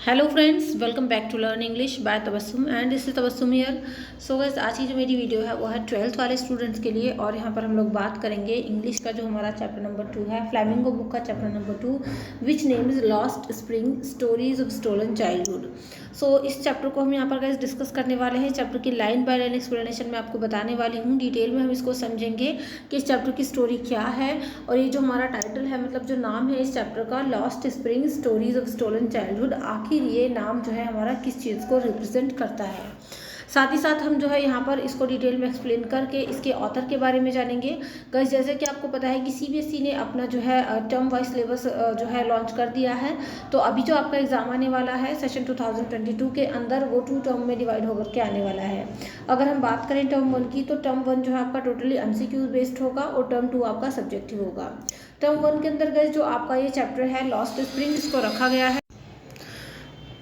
Hello friends, welcome back to learn English by Tabassum and this is Tabassum here. So guys, आज की जो मेरी video है वो है 12th वाले स्टूडेंट्स के लिए। और यहाँ पर हम लोग बात करेंगे इंग्लिश का जो हमारा चैप्टर नंबर 2 है, फ्लैमिंगो बुक का chapter number 2, which name is lost spring stories of stolen childhood. So इस चैप्टर को हम यहाँ पर गाइस डिस्कस करने वाले हैं। चैप्टर की लाइन बाय लाइन एक्सप्लेनेशन मैं आपको बताने वाली हूँ। डिटेल में हम इसको समझेंगे कि इस चैप्टर की स्टोरी क्या है। और ये जो हमारा टाइटल है, मतलब जो नाम है इस चैप्टर का, lost spring stories of stolen childhood, आखिर ये नाम जो है हमारा किस चीज़ को रिप्रेजेंट करता है। साथ ही साथ हम जो है यहाँ पर इसको डिटेल में एक्सप्लेन करके इसके ऑथर के बारे में जानेंगे। गाइस, जैसे कि आपको पता है कि सीबीएसई ने अपना जो है टर्म वाइज सिलेबस जो है लॉन्च कर दिया है। तो अभी जो आपका एग्जाम आने वाला है सेशन 2022 के अंदर, वो 2 टर्म में डिवाइड होकर के आने वाला है। अगर हम बात करें टर्म 1 की, तो टर्म 1 जो है आपका टोटली एमसीक्यू बेस्ड होगा और टर्म 2 आपका सब्जेक्टिव होगा। टर्म 1 के अंदर गाइस जो आपका ये चैप्टर है लॉस्ट स्प्रिंग, इसको रखा गया है।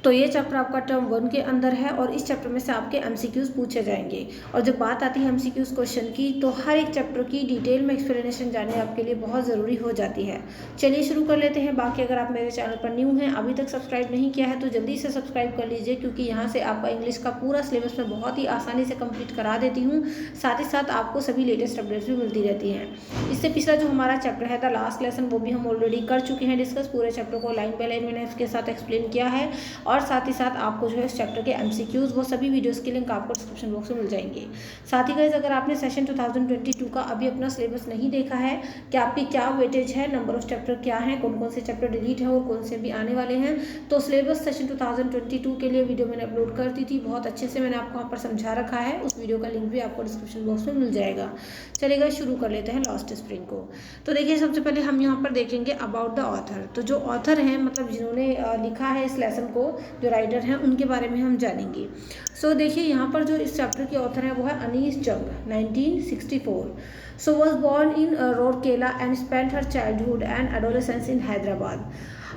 तो ये चैप्टर आपका टर्म 1 के अंदर है और इस चैप्टर में से आपके एमसीक्यूज पूछे जाएंगे। और जब बात आती है एमसीक्यूज क्वेश्चन की, तो हर एक चैप्टर की डिटेल में एक्सप्लेनेशन जानने आपके लिए बहुत ज़रूरी हो जाती है। चलिए शुरू कर लेते हैं। बाकी अगर आप मेरे चैनल पर न्यू हैं, अभी तक सब्सक्राइब नहीं किया है, तो जल्दी से सब्सक्राइब कर लीजिए, क्योंकि यहाँ से आपका इंग्लिश का पूरा सिलेबस मैं बहुत ही आसानी से कंप्लीट करा देती हूँ। साथ ही साथ आपको सभी लेटेस्ट अपडेट्स भी मिलती रहती हैं। इससे पिछला जो हमारा चैप्टर है द लास्ट लेसन, वो भी हम ऑलरेडी कर चुके हैं डिस्कस। पूरे चैप्टर को लाइन बाय लाइन मैंने इसके साथ एक्सप्लेन किया है। और साथ ही साथ आपको जो है इस चैप्टर के एमसीक्यूज, वो सभी वीडियोस के लिंक आपको डिस्क्रिप्शन बॉक्स में मिल जाएंगे। साथ ही गाइस, अगर आपने सेशन 2022 का अभी अपना सिलेबस नहीं देखा है कि आपकी क्या वेटेज है, नंबर ऑफ चैप्टर क्या है, कौन कौन से चैप्टर डिलीट है और कौन से भी आने वाले हैं, तो सिलेबस सेशन 2022 के लिए वीडियो मैंने अपलोड कर दी थी। बहुत अच्छे से मैंने आपको वहाँ पर समझा रखा है। उस वीडियो का लिंक भी आपको डिस्क्रिप्शन बॉक्स में मिल जाएगा। चलिएगा शुरू कर लेते हैं लॉस्ट स्प्रिंग को। तो देखिए, सबसे पहले हम यहाँ पर देखेंगे अबाउट द ऑथर। तो जो ऑथर हैं, मतलब जिन्होंने लिखा है इस लेसन को, जो राइटर हैं, उनके बारे में हम जानेंगे। सो देखिए, यहाँ पर जो इस चैप्टर के ऑथर हैं वो है Anees Jung, 1964। So was born in Rourkela and spent her childhood and adolescence in Hyderabad.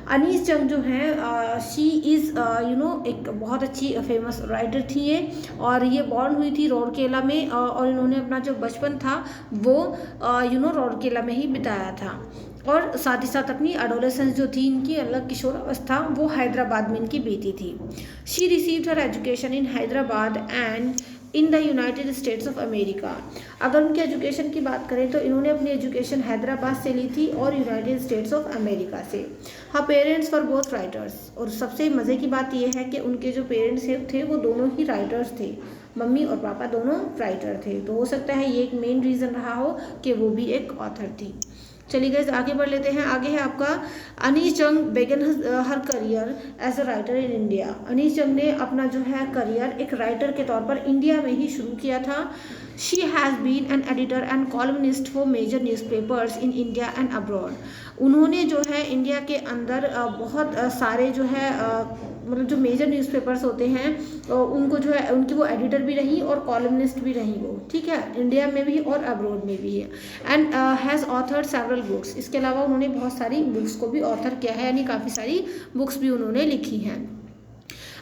Anees Jung जो हैं, शी इज़ एक बहुत अच्छी फेमस राइटर थी ये। और ये बॉर्न हुई थी रोरकेला में, और इन्होंने अपना जो बचपन था वो रोरकेला में ही बिताया था। और साथ ही साथ अपनी एडोलेसेंस जो थी इनकी, अलग किशोरावस्था, वो हैदराबाद में इनकी बीती थी। She received her education in Hyderabad and in the United states of America. अगर उनकी एजुकेशन की बात करें तो इन्होंने अपनी एजुकेशन हैदराबाद से ली थी और यूनाइटेड स्टेट्स ऑफ अमेरिका से। हाँ, पेरेंट्स फॉर बोथ राइटर्स। और सबसे मज़े की बात यह है कि उनके जो पेरेंट्स थे वो दोनों ही राइटर्स थे। मम्मी और पापा दोनों राइटर थे। तो हो सकता है ये एक मेन रीज़न रहा हो कि वो भी एक ऑथर थी। चलिए गाइस, आगे बढ़ लेते हैं। आगे है आपका Anees Jung began her career as a writer in India. Anees Jung ने अपना जो है करियर एक राइटर के तौर पर इंडिया में ही शुरू किया था। She has been an editor and columnist for major newspapers in India and abroad. उन्होंने जो है इंडिया के अंदर बहुत सारे जो है मतलब जो मेजर न्यूज़पेपर्स होते हैं, उनको जो है उनकी वो एडिटर भी रही और कॉलमनिस्ट भी रही वो, ठीक है, इंडिया में भी और अब्रॉड में भी है। And has authored several books. इसके अलावा उन्होंने बहुत सारी बुक्स को भी ऑथर किया है, यानी काफ़ी सारी बुक्स भी उन्होंने लिखी हैं।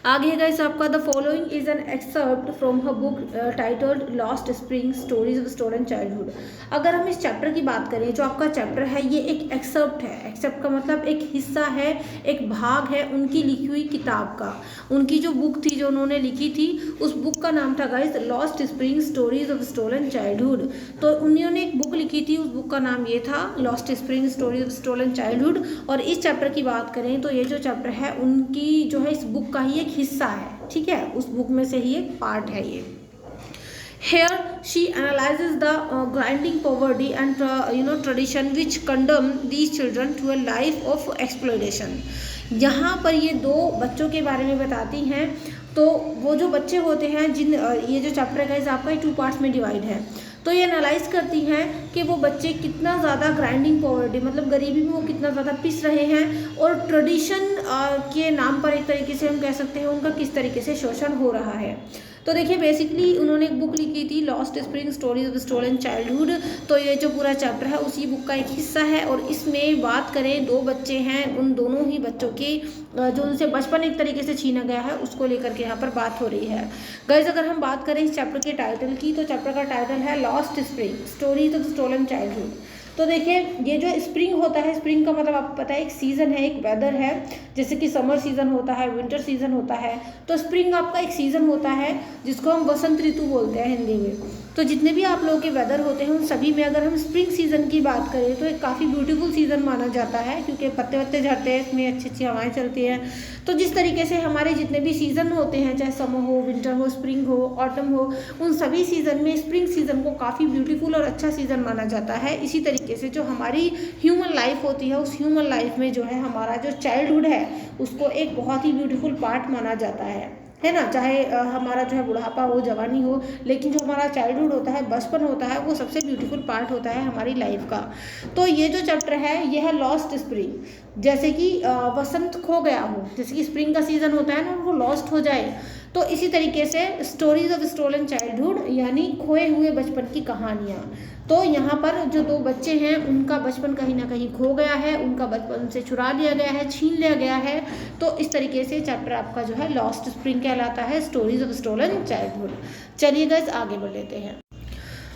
आगे गाइस आपका the following is an excerpt from her book titled lost spring stories of stolen childhood. अगर हम इस चैप्टर की बात करें, जो आपका चैप्टर है ये एक एक्सर्प्ट है। एक्सर्प्ट का मतलब एक हिस्सा है, एक भाग है उनकी लिखी हुई किताब का। उनकी जो बुक थी जो उन्होंने लिखी थी, उस बुक का नाम था guys lost spring stories of stolen childhood. तो उन्होंने एक बुक लिखी थी, उस बुक का नाम ये था lost spring stories of stolen childhood. और इस चैप्टर की बात करें तो ये जो चैप्टर है उनकी जो है इस बुक का ही हिस्सा है, ठीक है, उस बुक में से ही एक पार्ट है ये। Here she analyzes the grinding poverty and tradition which condemn these children to a life of exploitation। यहाँ पर ये 2 बच्चों के बारे में बताती हैं। तो वो जो बच्चे होते हैं, जिन ये जो चैप्टर है आपका 2 पार्ट्स में डिवाइड है। तो ये एनालाइज करती हैं कि वो बच्चे कितना ज़्यादा ग्राइंडिंग पॉवर्टी, मतलब गरीबी में वो कितना ज़्यादा पिस रहे हैं, और ट्रेडिशन के नाम पर एक तरीके से हम कह सकते हैं उनका किस तरीके से शोषण हो रहा है। तो देखिए, बेसिकली उन्होंने एक बुक लिखी थी lost spring stories of stolen childhood. तो ये जो पूरा चैप्टर है उसी बुक का एक हिस्सा है। और इसमें बात करें, 2 बच्चे हैं, उन दोनों ही बच्चों की जो उनसे बचपन एक तरीके से छीना गया है उसको लेकर के यहाँ पर बात हो रही है। गाइस, अगर हम बात करें इस चैप्टर के टाइटल की, तो चैप्टर का टाइटल है lost spring stories of stolen childhood. तो देखिए ये जो स्प्रिंग होता है, स्प्रिंग का मतलब आपको पता है एक सीज़न है, एक वेदर है, जैसे कि समर सीज़न होता है, विंटर सीज़न होता है, तो स्प्रिंग आपका एक सीज़न होता है जिसको हम वसंत ऋतु बोलते हैं हिंदी में। तो जितने भी आप लोगों के वेदर होते हैं उन सभी में अगर हम स्प्रिंग सीज़न की बात करें तो एक काफ़ी ब्यूटीफुल सीज़न माना जाता है, क्योंकि पत्ते वत्ते झड़ते हैं, इसमें अच्छी अच्छी हवाएं चलती हैं। तो जिस तरीके से हमारे जितने भी सीज़न होते हैं, चाहे समर हो, विंटर हो, स्प्रिंग हो, ऑटम हो, उन सभी सीज़न में स्प्रिंग सीज़न को काफ़ी ब्यूटीफुल और अच्छा सीज़न माना जाता है। इसी तरीके से जो हमारी ह्यूमन लाइफ होती है, उस ह्यूमन लाइफ में जो है हमारा जो चाइल्डहुड है उसको एक बहुत ही ब्यूटीफुल पार्ट माना जाता है ना। चाहे हमारा जो है बुढ़ापा हो, जवानी हो, लेकिन जो हमारा चाइल्डहुड होता है, बचपन होता है, वो सबसे ब्यूटीफुल पार्ट होता है हमारी लाइफ का। तो ये जो चैप्टर है ये है लॉस्ट स्प्रिंग, जैसे कि वसंत खो गया हो, जैसे कि स्प्रिंग का सीज़न होता है ना, वो लॉस्ट हो जाए, तो इसी तरीके से स्टोरीज ऑफ स्टोलन चाइल्डहुड यानी खोए हुए बचपन की कहानियाँ। तो यहाँ पर जो दो बच्चे हैं उनका बचपन कहीं ना कहीं खो गया है, उनका बचपन से चुरा लिया गया है, छीन लिया गया है। तो इस तरीके से चैप्टर आपका जो है लॉस्ट स्प्रिंग कहलाता है, स्टोरीज ऑफ स्टोलन चाइल्डहुड। चलिए गाइस आगे बढ़ लेते हैं।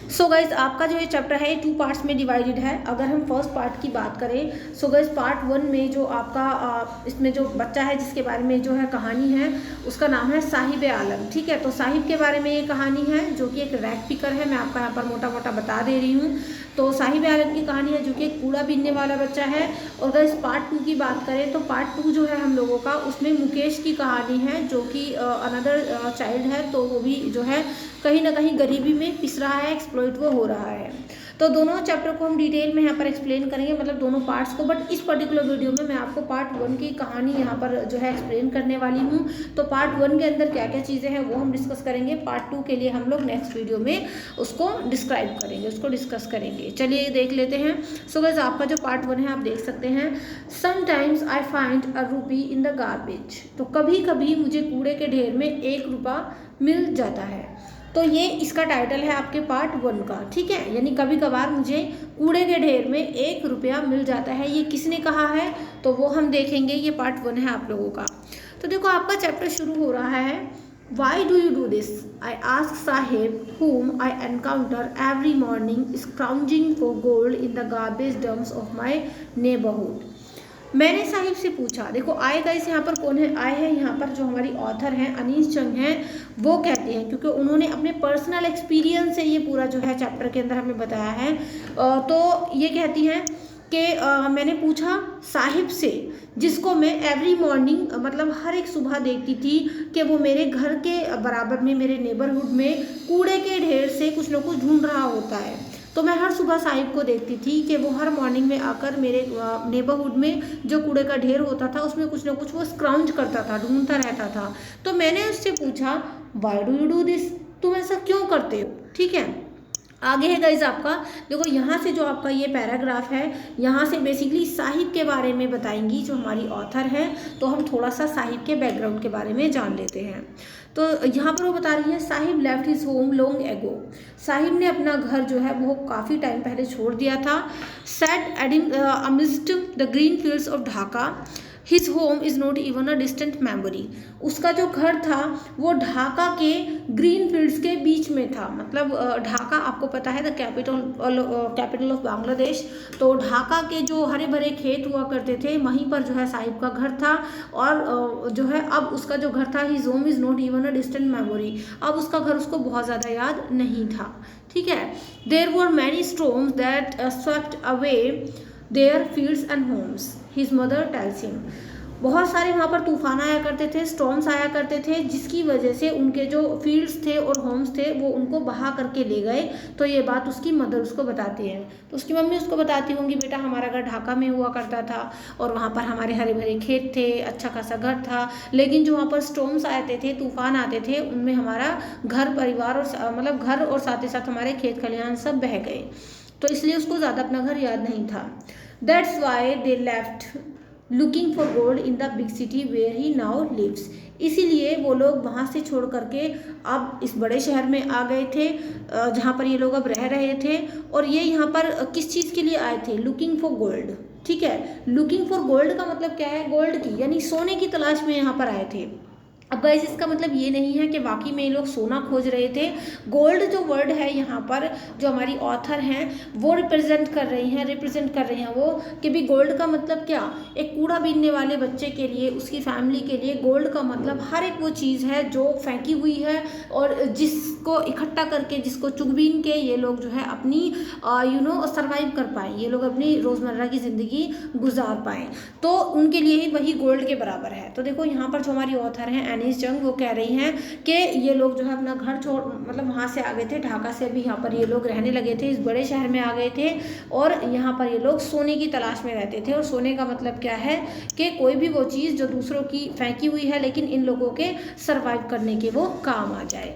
सो गाइज आपका जो ये चैप्टर है ये 2 पार्ट्स में डिवाइडेड है। अगर हम फर्स्ट पार्ट की बात करें, सो गाइज पार्ट 1 में जो आपका इसमें जो बच्चा है जिसके बारे में जो है कहानी है उसका नाम है साहिब आलम। ठीक है, तो साहिब के बारे में ये कहानी है जो कि एक रैग पिकर है। मैं आपको यहाँ पर मोटा मोटा बता दे रही हूँ। तो साहिब आलम की कहानी है जो कि एक कूड़ा बीनने वाला बच्चा है। और अगर इस पार्ट 2 की बात करें तो पार्ट 2 जो है हम लोगों का, उसमें मुकेश की कहानी है जो कि अनदर चाइल्ड है, तो वो भी जो है कहीं ना कहीं गरीबी में पिस रहा है, एक्सप्लॉइट वो हो रहा है। तो दोनों चैप्टर को हम डिटेल में यहाँ पर एक्सप्लेन करेंगे, मतलब दोनों पार्ट्स को। बट इस पर्टिकुलर वीडियो में मैं आपको पार्ट 1 की कहानी यहाँ पर जो है एक्सप्लेन करने वाली हूँ। तो पार्ट 1 के अंदर क्या क्या चीज़ें हैं वो हम डिस्कस करेंगे। पार्ट 2 के लिए हम लोग नेक्स्ट वीडियो में उसको डिस्क्राइब करेंगे, उसको डिस्कस करेंगे। चलिए देख लेते हैं। सो गाइस आपका जो पार्ट 1 है आप देख सकते हैं। समटाइम्स आई फाइंड अ रूपी इन द गार्बेज। तो कभी कभी मुझे कूड़े के ढेर में 1 रुपया मिल जाता है। तो ये इसका टाइटल है आपके पार्ट 1 का। ठीक है, यानी कभी कभार मुझे कूड़े के ढेर में 1 रुपया मिल जाता है। ये किसने कहा है तो वो हम देखेंगे। ये पार्ट 1 है आप लोगों का। तो देखो आपका चैप्टर शुरू हो रहा है। Why do you do this? I ask Sahib whom I encounter every morning scrounging for gold in the garbage dumps of my neighborhood। मैंने साहिब से पूछा। देखो आए गाइस यहाँ पर कौन है? आए हैं यहाँ पर जो हमारी ऑथर हैं अनीस चंग हैं, वो कहते हैं, क्योंकि उन्होंने अपने पर्सनल एक्सपीरियंस से ये पूरा जो है चैप्टर के अंदर हमें बताया है। तो ये कहती हैं कि मैंने पूछा साहिब से, जिसको मैं एवरी मॉर्निंग मतलब हर एक सुबह देखती थी कि वो मेरे घर के बराबर में, मेरे नेबरहुड में कूड़े के ढेर से कुछ ना कुछ ढूंढ रहा होता है। तो मैं हर सुबह साहिब को देखती थी कि वो हर मॉर्निंग में आकर मेरे नेबरहुड में जो कूड़े का ढेर होता था उसमें कुछ ना कुछ वो स्क्राउंज करता था, ढूंढता रहता था। तो मैंने उससे पूछा why do you do this? तुम ऐसा क्यों करते हो? ठीक है, आगे है गाइज आपका। देखो यहाँ से जो आपका ये पैराग्राफ है, यहाँ से बेसिकली साहिब के बारे में बताएंगी जो हमारी ऑथर है। तो हम थोड़ा सा साहिब के बैकग्राउंड के बारे में जान लेते हैं। तो यहाँ पर वो बता रही है Sahib left his home long ago. Sahib ने अपना घर जो है वो काफ़ी टाइम पहले छोड़ दिया था। Set adding amidst the green fields of Dhaka. His home is not even a distant memory. उसका जो घर था वो ढाका के ग्रीन फील्ड्स के बीच में था। मतलब ढाका आपको पता है द कैपिटल ऑफ बांग्लादेश। तो ढाका के जो हरे भरे खेत हुआ करते थे वहीं पर जो है साहिब का घर था। और जो है अब उसका जो घर था, his home is not even a distant memory, अब उसका घर उसको बहुत ज़्यादा याद नहीं था। ठीक है, there were many storms that swept away their fields and homes, his mother tells him. बहुत सारे वहाँ पर तूफान आया करते थे, स्टॉर्म्स आया करते थे, जिसकी वजह से उनके जो फील्ड्स थे और होम्स थे वो उनको बहा करके ले गए। तो ये बात उसकी मदर उसको बताती है। तो उसकी मम्मी उसको बताती होंगी, बेटा हमारा घर ढाका में हुआ करता था और वहाँ पर हमारे हरे भरे खेत थे, अच्छा खासा घर था, लेकिन जो वहाँ पर स्टॉर्म्स आते थे, तूफान आते थे, उनमें हमारा घर परिवार और मतलब घर और साथ ही साथ हमारे खेत खलिहान सब बह गए। तो इसलिए उसको ज़्यादा अपना घर याद नहीं था। That's why they left looking for gold in the big city where he now lives. इसीलिए वो लोग वहाँ से छोड़ करके अब इस बड़े शहर में आ गए थे जहाँ पर ये लोग अब रह रहे थे। और ये यहाँ पर किस चीज़ के लिए आए थे? Looking for gold. ठीक है, लुकिंग फॉर गोल्ड का मतलब क्या है? गोल्ड की, यानी सोने की तलाश में यहाँ पर आए थे। अब गाइस इसका मतलब ये नहीं है कि वाकई में ये लोग सोना खोज रहे थे। गोल्ड जो वर्ड है यहाँ पर जो हमारी ऑथर हैं वो रिप्रेजेंट कर रही हैं वो कि भी गोल्ड का मतलब क्या, एक कूड़ा बीनने वाले बच्चे के लिए, उसकी फैमिली के लिए गोल्ड का मतलब हर एक वो चीज़ है जो फेंकी हुई है और जिसको इकट्ठा करके, जिसको चुग-बीन के ये लोग जो है अपनी सर्वाइव कर पाएँ, ये लोग अपनी रोज़मर्रा की ज़िंदगी गुजार पाएँ, तो उनके लिए ही वही गोल्ड के बराबर है। तो देखो यहाँ पर जो हमारी ऑथर हैं एनीस जंग वो कह रही हैं कि ये लोग जो है अपना घर छोड़, मतलब वहाँ से आ गए थे, ढाका से अभी यहाँ पर ये लोग रहने लगे थे, इस बड़े शहर में आ गए थे और यहाँ पर ये लोग सोने की तलाश में रहते थे। और सोने का मतलब क्या है कि कोई भी वो चीज़ जो दूसरों की फेंकी हुई है लेकिन इन लोगों के सर्वाइव करने के वो काम आ जाए।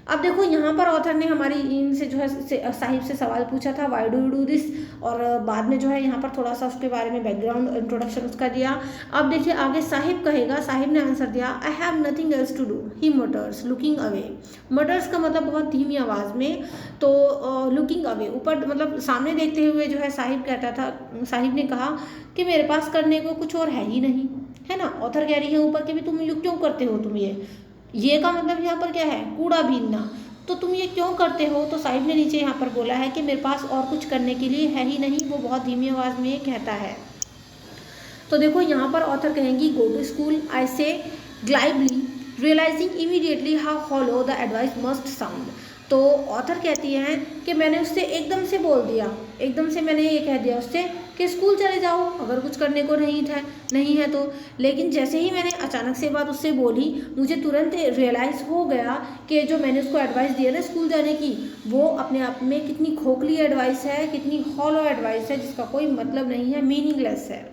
अब देखो यहाँ पर ऑथर ने हमारी इनसे जो है साहिब से सवाल पूछा था, why do you do this, और बाद में जो है यहाँ पर थोड़ा सा उसके बारे में बैकग्राउंड इंट्रोडक्शन उसका दिया। अब देखिए आगे साहिब कहेगा, साहिब ने आंसर दिया, I have nothing else to do, he mutters looking away. Mutters का मतलब बहुत धीमी आवाज़ में, तो लुकिंग अवे ऊपर मतलब सामने देखते हुए जो है साहिब कहता था, साहिब ने कहा कि मेरे पास करने को कुछ और है ही नहीं, है ना। ऑथर कह रही है ऊपर कि भी तुम क्यों करते हो, तुम ये का मतलब यहाँ पर क्या है, कूड़ा बीनना, तो तुम ये क्यों करते हो। तो साहिब ने नीचे यहाँ पर बोला है कि मेरे पास और कुछ करने के लिए है ही नहीं, वो बहुत धीमी आवाज़ में कहता है। तो देखो यहाँ पर ऑथर कहेंगी, go to school, I say glibly realising immediately how hollow the advice must sound. तो ऑथर कहती हैं कि मैंने उससे एकदम से बोल दिया, एकदम से मैंने ये कह दिया उससे कि स्कूल चले जाओ अगर कुछ करने को नहीं है तो। लेकिन जैसे ही मैंने अचानक से बात उससे बोली, मुझे तुरंत रियलाइज़ हो गया कि जो मैंने उसको एडवाइस दिया ना स्कूल जाने की, वो अपने आप में कितनी खोखली एडवाइस है, कितनी हॉलो एडवाइस है, जिसका कोई मतलब नहीं है, मीनिंगलेस है।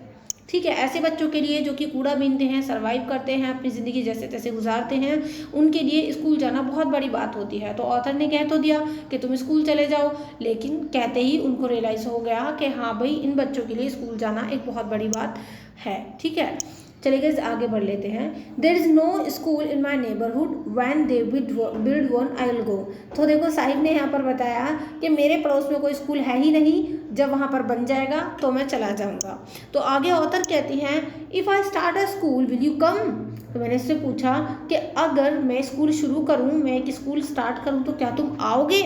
ठीक है, ऐसे बच्चों के लिए जो कि कूड़ा बीनते हैं, सर्वाइव करते हैं, अपनी ज़िंदगी जैसे तैसे गुजारते हैं, उनके लिए स्कूल जाना बहुत बड़ी बात होती है। तो ऑथर ने कह तो दिया कि तुम स्कूल चले जाओ, लेकिन कहते ही उनको रियलाइज़ हो गया कि हाँ भाई इन बच्चों के लिए स्कूल जाना एक बहुत बड़ी बात है। ठीक है, चलिए गाइस आगे बढ़ लेते हैं। There is no school in my neighbourhood when they build one I will go. तो देखो साहिब ने यहाँ पर बताया कि मेरे पड़ोस में कोई स्कूल है ही नहीं, जब वहाँ पर बन जाएगा तो मैं चला जाऊँगा। तो आगे ऑथर कहती हैं, if I start a school will you come. तो मैंने इससे पूछा कि अगर मैं स्कूल शुरू करूँ, मैं एक स्कूल स्टार्ट करूँ, तो क्या तुम आओगे।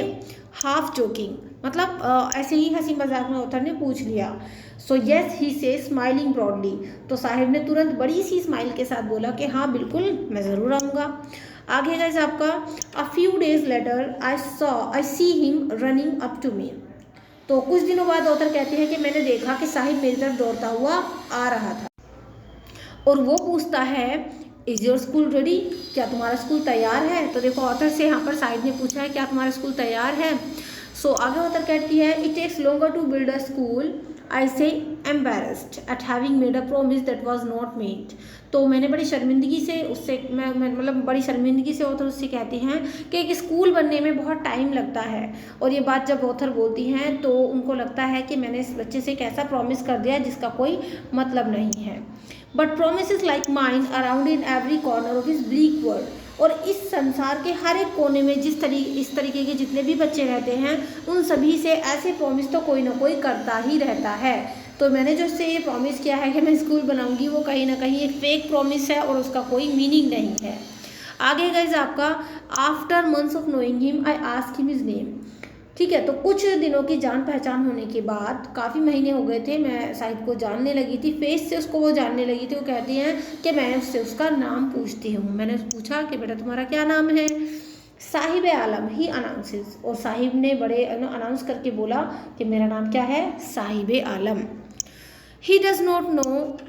हाफ जोकिंग मतलब ऐसे ही हंसी मजाक में ऑथर ने पूछ लिया। सो येस ही से स्माइलिंग ब्रॉडली। तो साहिब ने तुरंत बड़ी सी स्माइल के साथ बोला कि हाँ बिल्कुल मैं ज़रूर आऊँगा। आगे गाइस आपका, a few days later I see him running up to me. तो कुछ दिनों बाद ऑथर कहते हैं कि मैंने देखा कि साहिब मेरी तरफ दौड़ता हुआ आ रहा था और वो पूछता है, इज़ योर स्कूल रेडी, क्या तुम्हारा स्कूल तैयार है। तो देखो ऑथर से यहाँ पर साहिब ने पूछा है क्या तुम्हारा स्कूल तैयार है। सो आगे ऑथर कहती है, it takes longer to build a school, I say embarrassed at having made a promise that was not made. तो मैंने बड़ी शर्मिंदगी से उससे मैं मतलब बड़ी शर्मिंदगी से ऑथर उससे कहती हैं कि एक स्कूल बनने में बहुत टाइम लगता है। और ये बात जब ऑथर बोलती हैं तो उनको लगता है कि मैंने इस बच्चे से एक ऐसा प्रॉमिस कर दिया जिसका कोई मतलब नहीं है। But promise like mind around in every corner of this bleak world. और इस संसार के हर एक कोने में इस तरीके के जितने भी बच्चे रहते हैं, उन सभी से ऐसे प्रॉमिस तो कोई ना कोई करता ही रहता है। तो मैंने जो इससे ये प्रॉमिस किया है कि मैं स्कूल बनाऊंगी, वो कहीं ना कहीं एक फेक प्रॉमिस है और उसका कोई मीनिंग नहीं है। आगे गाइस आपका, after months of knowing him I asked him his name. ठीक है, तो कुछ दिनों की जान पहचान होने के बाद, काफ़ी महीने हो गए थे, मैं साहिब को जानने लगी थी, फेस से उसको वो जानने लगी थी। वो कहती हैं कि मैं उससे उसका नाम पूछती हूँ। मैंने पूछा कि बेटा तुम्हारा क्या नाम है। साहिब आलम ही अनाउंसेस। और साहिब ने बड़े अनाउंस करके बोला कि मेरा नाम क्या है, Saheb Alam. He does not know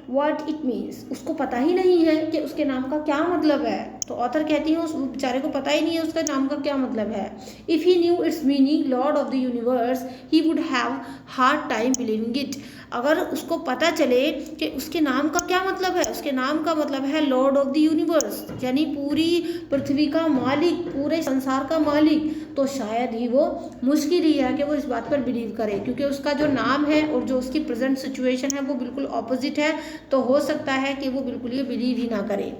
what it means. उसको पता ही नहीं है कि उसके नाम का क्या मतलब है। तो ऑथर कहती है उस बेचारे को पता ही नहीं है उसका नाम का क्या मतलब है। If he new it's meaning Lord of the universe he would have hard time believing it. अगर उसको पता चले कि उसके नाम का क्या मतलब है, उसके नाम का मतलब है लॉर्ड ऑफ द यूनिवर्स, यानी पूरी पृथ्वी का मालिक, पूरे संसार का मालिक, तो शायद ही वो मुश्किल ही है कि वो इस बात पर बिलीव करे, क्योंकि उसका जो नाम है और जो उसकी प्रेजेंट सिचुएशन है वो बिल्कुल ऑपोजिट है। तो हो सकता है कि वो बिल्कुल ये बिलीव ही ना करे।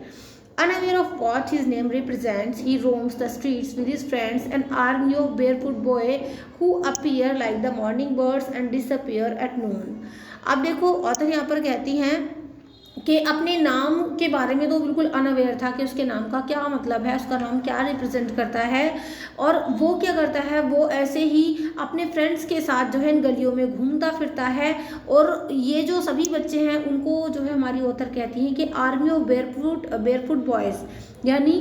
Unaware of what his name represents, he roams the streets with his friends, an army of barefoot boys who appear like the morning birds and disappear at noon. अब देखो ऑथर यहाँ पर कहती हैं कि अपने नाम के बारे में तो बिल्कुल अनअवेयर था कि उसके नाम का क्या मतलब है, उसका नाम क्या रिप्रेजेंट करता है। और वो क्या करता है, वो ऐसे ही अपने फ्रेंड्स के साथ जो है इन गलियों में घूमता फिरता है। और ये जो सभी बच्चे हैं उनको जो है हमारी ऑथर कहती हैं कि आर्मी ऑफ बेयरफुट बॉयज़, यानी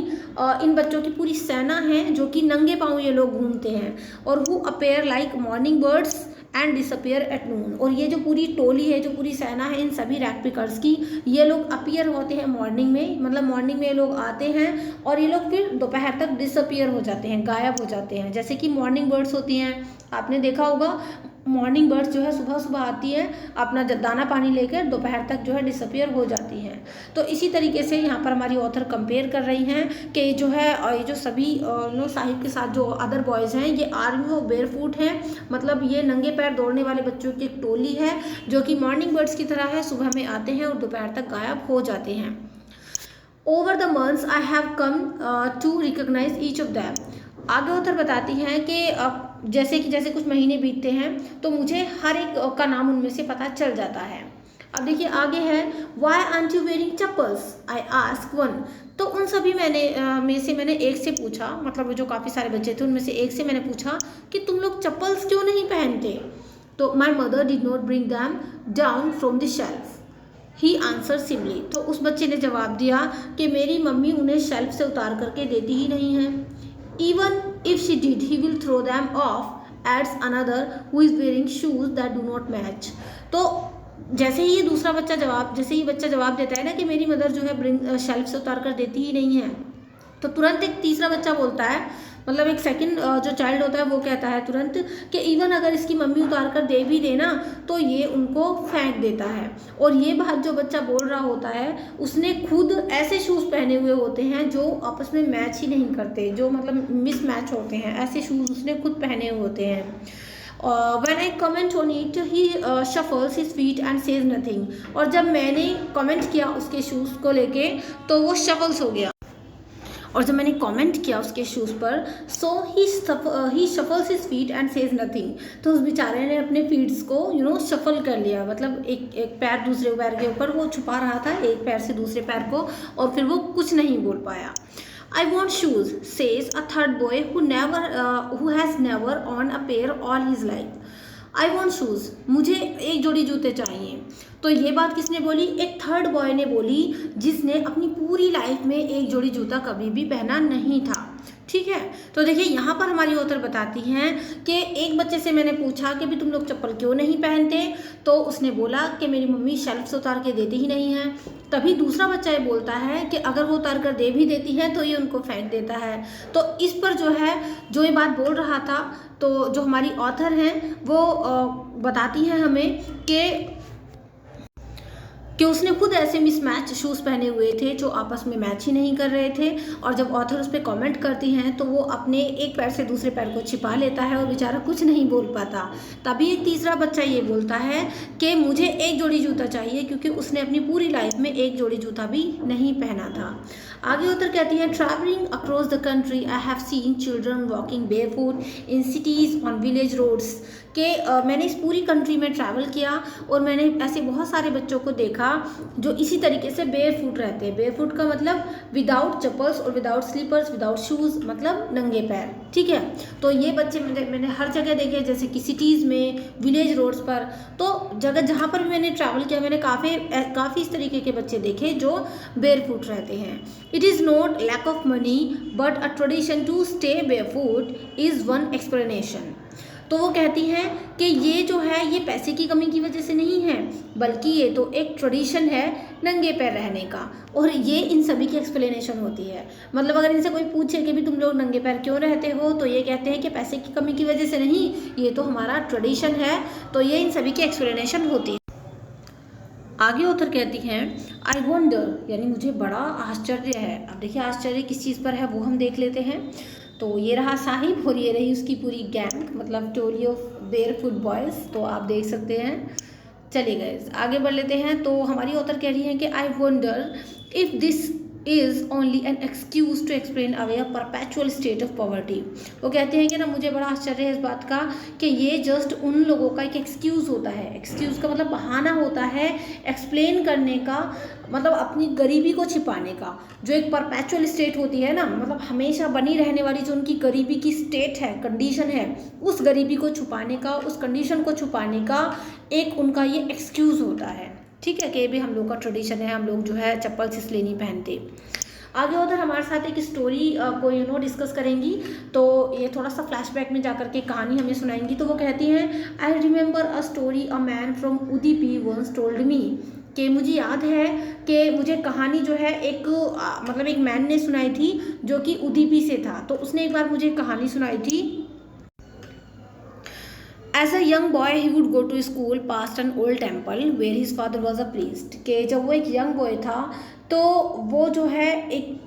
इन बच्चों की पूरी सेना है जो कि नंगे पाँव ये लोग घूमते हैं। और who appear like morning birds and disappear at noon. और ये जो पूरी टोली है, जो पूरी सेना है इन सभी रैग पिकर्स की, ये लोग अपीयर होते हैं मॉर्निंग में, मतलब मॉर्निंग में ये लोग आते हैं और ये लोग फिर दोपहर तक डिसअपियर हो जाते हैं, गायब हो जाते हैं। जैसे कि मॉर्निंग बर्ड्स होती हैं, आपने देखा होगा मॉर्निंग बर्ड्स जो है सुबह सुबह आती है अपना दाना पानी लेकर, दोपहर तक जो है डिसअपियर हो जाती हैं। तो इसी तरीके से यहाँ पर हमारी ऑथर कंपेयर कर रही हैं कि जो है ये जो सभी साहिब के साथ जो अदर बॉयज़ हैं ये आर्मी ऑफ बेयरफुट हैं, मतलब ये नंगे पैर दौड़ने वाले बच्चों की एक टोली है जो कि मॉर्निंग बर्ड्स की तरह है, सुबह में आते हैं और दोपहर तक गायब हो जाते हैं। Over the months I have come to recognise each of them. आगे ऑथर बताती हैं कि जैसे कुछ महीने बीतते हैं तो मुझे हर एक का नाम उनमें से पता चल जाता है। अब देखिए आगे है, Y aunt you wearing chappals I ask one. तो उन सभी में से मैंने एक से पूछा, मतलब जो काफ़ी सारे बच्चे थे उनमें से एक से मैंने पूछा कि तुम लोग चप्पल्स क्यों नहीं पहनते। तो my mother did not bring them down from the shelf, he answer simply. तो उस बच्चे ने जवाब दिया कि मेरी मम्मी उन्हें शेल्फ से उतार करके देती ही नहीं है। Even if she did, he will throw them off, adds another who is wearing shoes that do not match. तो जैसे ही ये बच्चा जवाब देता है ना कि मेरी मदर जो है शेल्फ से उतार कर देती ही नहीं है, तो तुरंत एक तीसरा बच्चा बोलता है, मतलब एक सेकंड जो चाइल्ड होता है वो कहता है तुरंत कि इवन अगर इसकी मम्मी उतार कर दे भी देना तो ये उनको फेंक देता है। और ये बात जो बच्चा बोल रहा होता है उसने खुद ऐसे शूज़ पहने हुए होते हैं जो आपस में मैच ही नहीं करते, जो मतलब मिस मैच होते हैं, ऐसे शूज़ उसने खुद पहने हुए होते हैं। When I comment on it, he shuffles his feet and says nothing. और जब मैंने कमेंट किया उसके शूज़ को लेके तो वो शफल्स हो गया, और जब मैंने कमेंट किया उसके शूज़ पर, so he shuffles his feet and says nothing. तो उस बेचारे ने अपने फीट्स को शफल कर लिया, मतलब एक पैर दूसरे पैर के ऊपर वो छुपा रहा था, एक पैर से दूसरे पैर को, और फिर वो कुछ नहीं बोल पाया। I want shoes, says a third boy who has never owned a pair all his life. I want shoes, मुझे एक जोड़ी जूते चाहिए। तो ये बात किसने बोली? एक थर्ड बॉय ने बोली जिसने अपनी पूरी लाइफ में एक जोड़ी जूता कभी भी पहना नहीं था। ठीक है, तो देखिए यहाँ पर हमारी ऑथर बताती हैं कि एक बच्चे से मैंने पूछा कि भी तुम लोग चप्पल क्यों नहीं पहनते, तो उसने बोला कि मेरी मम्मी शेल्फ से उतार के देती ही नहीं है। तभी दूसरा बच्चा ये बोलता है कि अगर वो उतार कर दे भी देती है तो ये उनको फेंक देता है। तो इस पर जो ये बात बोल रहा था, तो जो हमारी ऑथर हैं वो बताती हैं हमें कि उसने खुद ऐसे मिसमैच शूज़ पहने हुए थे जो आपस में मैच ही नहीं कर रहे थे। और जब ऑथर उस पर कमेंट करती हैं तो वो अपने एक पैर से दूसरे पैर को छिपा लेता है और बेचारा कुछ नहीं बोल पाता। तभी एक तीसरा बच्चा ये बोलता है कि मुझे एक जोड़ी जूता चाहिए, क्योंकि उसने अपनी पूरी लाइफ में एक जोड़ी जूता भी नहीं पहना था। आगे ऑथर कहती है, travelling across the country I have seen children walking barefoot in cities on village roads. कि मैंने इस पूरी कंट्री में ट्रैवल किया और मैंने ऐसे बहुत सारे बच्चों को देखा जो इसी तरीके से बेयरफुट रहते हैं। बेयरफुट का मतलब विदाउट चप्पल्स और विदाउट स्लीपर्स, विदाउट शूज़, मतलब नंगे पैर। ठीक है, तो ये बच्चे मैंने हर जगह देखे, जैसे कि सिटीज़ में, विलेज रोड्स पर। तो जहाँ पर भी मैंने ट्रैवल किया मैंने काफ़ी इस तरीके के बच्चे देखे जो बेयरफुट रहते हैं। It is not lack of money but a tradition to stay barefoot is one explanation. तो वो कहती हैं कि ये जो है ये पैसे की कमी की वजह से नहीं है, बल्कि ये तो एक ट्रेडिशन है नंगे पैर रहने का, और ये इन सभी की एक्सप्लेनेशन होती है। मतलब अगर इनसे कोई पूछे कि भी तुम लोग नंगे पैर क्यों रहते हो, तो ये कहते हैं कि पैसे की कमी की वजह से नहीं, ये तो हमारा ट्रेडिशन है। तो ये इन सभी की एक्सप्लेनेशन होती है। आगे ऑथर कहती हैं, आई वंडर, यानी मुझे बड़ा आश्चर्य है। अब देखिए आश्चर्य किस चीज़ पर है वो हम देख लेते हैं। तो ये रहा साहिब और ये रही उसकी पूरी गैंग, मतलब टोली ऑफ बेयरफुट बॉयज़। तो आप देख सकते हैं। चलिए गाइस आगे बढ़ लेते हैं। तो हमारी ऑथर कह रही हैं कि I wonder is only an excuse to explain away a perpetual state of poverty। वो कहते हैं कि ना मुझे बड़ा आश्चर्य है इस बात का कि ये जस्ट उन लोगों का एक एक्सक्यूज़ होता है। एक्सक्यूज़ का मतलब बहाना होता है एक्सप्लेन करने का, मतलब अपनी गरीबी को छिपाने का। जो एक परपेचुअल स्टेट होती है ना, मतलब हमेशा बनी रहने वाली जो उनकी गरीबी की स्टेट है, कंडीशन है, उस गरीबी को छुपाने का, उस कंडीशन को छुपाने का एक उनका ये एक्सक्यूज़ होता है। ठीक है, कि ये भी हम लोग का ट्रेडिशन है, हम लोग जो है चप्पल इसलिए नहीं पहनते। आगे उधर हमारे साथ एक स्टोरी को डिस्कस करेंगी, तो ये थोड़ा सा फ्लैशबैक में जाकर के कहानी हमें सुनाएंगी। तो वो कहती हैं, I remember a story a man from Udipi once told me, कि मुझे याद है कि मुझे कहानी जो है एक मतलब एक मैन ने सुनाई थी जो कि उदीपी से था। तो उसने एक बार मुझे कहानी सुनाई थी। As a young boy, he would go to school past an old temple where his father was a priest। कि जब वो एक यंग बॉय था तो वो जो है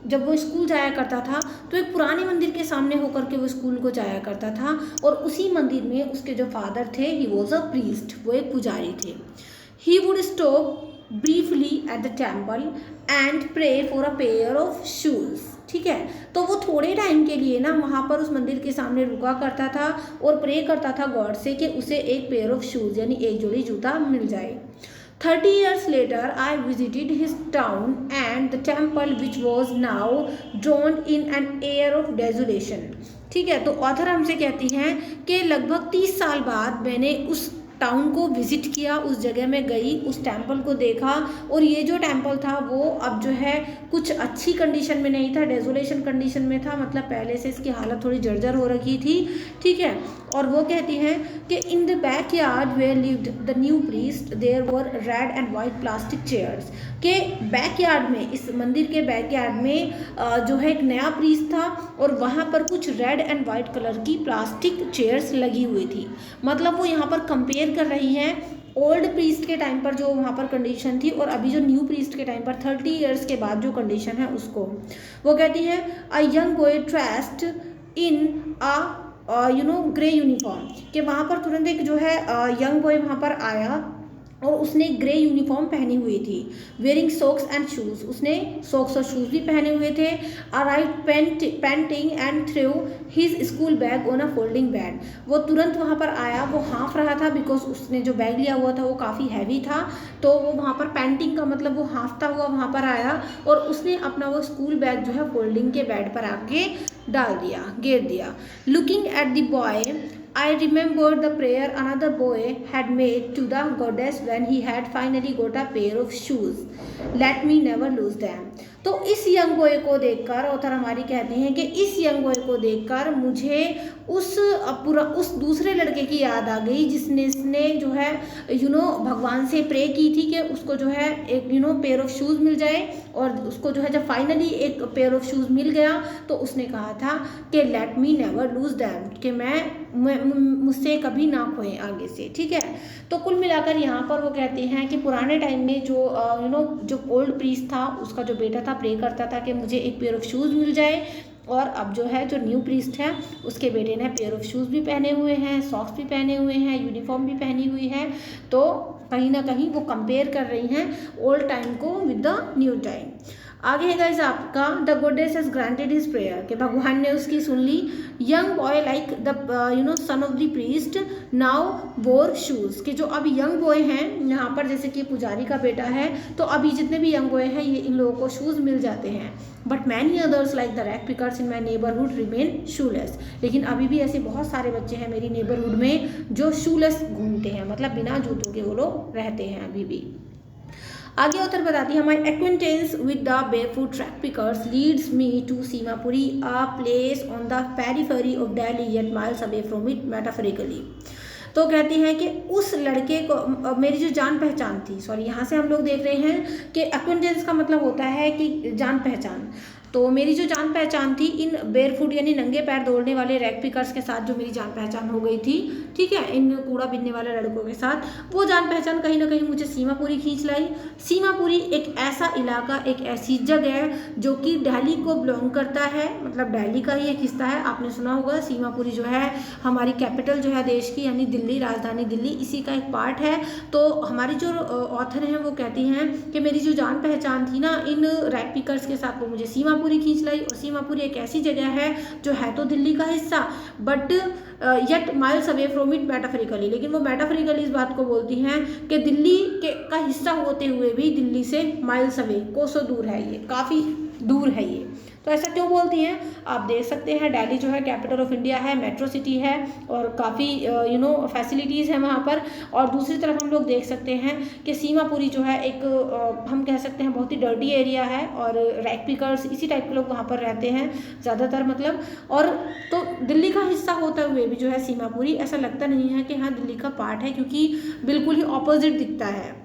जब वो स्कूल जाया करता था तो एक पुराने मंदिर के सामने होकर के वो स्कूल को जाया करता था, और उसी मंदिर में उसके जो फादर थे, ही वॉज अ प्रीस्ट, वो एक पुजारी थे। He would stop briefly at the temple and pray for a pair of shoes। ठीक है, तो वो थोड़े टाइम के लिए ना वहाँ पर उस मंदिर के सामने रुका करता था और प्रे करता था गॉड से कि उसे एक पेयर ऑफ शूज़ यानी एक जोड़ी जूता मिल जाए। 30 years later, I visited his town and the temple which was now drowned in an air of desolation। ठीक है, तो ऑथर हमसे कहती हैं कि लगभग 30 साल बाद मैंने उस टाउन को विज़िट किया, उस जगह में गई, उस टेम्पल को देखा, और ये जो टेम्पल था वो अब जो है कुछ अच्छी कंडीशन में नहीं था, डेजोलेशन कंडीशन में था, मतलब पहले से इसकी हालत थोड़ी जर्जर हो रखी थी। ठीक है, और वो कहती हैं कि in the backyard where lived the new priest there were red and white plastic chairs. के बैक यार्ड में, इस मंदिर के बैक यार्ड में जो है एक नया प्रीस्ट था और वहाँ पर कुछ रेड एंड वाइट कलर की प्लास्टिक चेयर्स लगी हुई थी। मतलब वो यहाँ पर कंपेयर कर रही हैं ओल्ड प्रीस्ट के टाइम पर जो वहाँ पर कंडीशन थी और अभी जो न्यू प्रीस्ट के टाइम पर 30 इयर्स के बाद जो कंडीशन है उसको। वो कहती हैं, a young boy dressed in a grey uniform, कि वहाँ पर तुरंत एक जो है यंग बॉय वहाँ पर आया और उसने ग्रे यूनिफॉर्म पहनी हुई थी। वेयरिंग सॉक्स एंड शूज़, उसने सॉक्स और शूज़ भी पहने हुए थे। Arrive painting and through his school bag on a folding bed, वो तुरंत वहाँ पर आया, वो हाँफ रहा था बिकॉज उसने जो बैग लिया हुआ था वो काफ़ी हैवी था, तो वो वहाँ पर पेंटिंग का मतलब वो हाँफता हुआ वहाँ पर आया और उसने अपना वो स्कूल बैग जो है फोल्डिंग के बेड पर आके डाल दिया, गिर दिया। Looking at the boy, I remembered the prayer another boy had made to the goddess when he had finally got a pair of shoes. Let me never lose them। तो इस young boy को देखकर author हमारी कहती हैं कि इस young boy को देखकर मुझे उस दूसरे लड़के की याद आ गई जिसने जो है भगवान से प्रे की थी कि उसको जो है एक पेयर ऑफ शूज़ मिल जाए, और उसको जो है जब फाइनली एक पेयर ऑफ शूज़ मिल गया तो उसने कहा था कि let me never lose them, कि मुझसे कभी ना खोएं आगे से। ठीक है, तो कुल मिलाकर यहाँ पर वो कहते हैं कि पुराने टाइम में जो जो ओल्ड प्रीस्ट था उसका जो बेटा था प्रे करता था कि मुझे एक पेयर ऑफ शूज़ मिल जाए, और अब जो है जो न्यू प्रीस्ट है उसके बेटे ने पेयर ऑफ शूज़ भी पहने हुए हैं, सॉक्स भी पहने हुए हैं, यूनिफॉर्म भी पहनी हुई है। तो कहीं ना कहीं वो कंपेयर कर रही हैं ओल्ड टाइम को विद द न्यू टाइम। आगे है गाइस आपका, the goddess has granted his prayer, कि भगवान ने उसकी सुन ली। Young boy like the son of the priest now wore shoes, कि जो अभी यंग बॉय हैं यहाँ पर, जैसे कि पुजारी का बेटा है, तो अभी जितने भी यंग बॉय हैं ये इन लोगों को शूज़ मिल जाते हैं। But many others like the rag pickers in my neighbourhood remain shoelace, लेकिन अभी भी ऐसे बहुत सारे बच्चे हैं मेरी नेबरहुड में जो शूलेस घूमते हैं, मतलब बिना जूतों के वो लोग रहते हैं अभी भी। आगे ऑथर बताती है, my acquaintance with the barefoot track pickers leads me to Seemapuri, a place on the periphery of Delhi yet miles away from it metaphorically. तो कहती हैं कि उस लड़के को मेरी जो जान पहचान थी, सॉरी यहाँ से हम लोग देख रहे हैं कि एक्वेंटेंस का मतलब होता है कि जान पहचान। तो मेरी जो जान पहचान थी इन बेयरफुट यानी नंगे पैर दौड़ने वाले रैग पिकर्स के साथ जो मेरी जान पहचान हो गई थी, ठीक है, इन कूड़ा बीनने वाले लड़कों के साथ, वो जान पहचान कहीं ना कहीं मुझे सीमापुरी खींच लाई। सीमापुरी एक ऐसा इलाका, एक ऐसी जगह है जो कि दिल्ली को बिलोंग करता है, मतलब दिल्ली का ही एक हिस्सा है। आपने सुना होगा सीमापुरी जो है हमारी कैपिटल जो है देश की, यानी दिल्ली, राजधानी दिल्ली, इसी का एक पार्ट है। तो हमारी जो ऑथर हैं वो कहती हैं कि मेरी जो जान पहचान थी ना इन रैग पिकर्स के साथ, वो मुझे सीमापुरी खींच लाई। और सीमापुरी एक ऐसी जगह है जो है तो दिल्ली का हिस्सा, but yet miles away from it metaphorically, लेकिन वो मेटाफोरिकली इस बात को बोलती हैं कि दिल्ली के का हिस्सा होते हुए भी दिल्ली से माइल्स अवे, कोसों दूर है, ये काफ़ी दूर है ये। तो ऐसा क्यों बोलती हैं आप देख सकते हैं। दिल्ली जो है कैपिटल ऑफ इंडिया है, मेट्रो सिटी है और काफ़ी फैसिलिटीज़ हैं वहाँ पर। और दूसरी तरफ हम लोग देख सकते हैं कि सीमापुरी जो है एक हम कह सकते हैं बहुत ही डर्टी एरिया है, और रैग पिकर्स इसी टाइप के लोग वहाँ पर रहते हैं ज़्यादातर, मतलब। और तो दिल्ली का हिस्सा होते हुए भी जो है सीमापुरी ऐसा लगता नहीं है कि हाँ दिल्ली का पार्ट है, क्योंकि बिल्कुल ही ऑपोजिट दिखता है।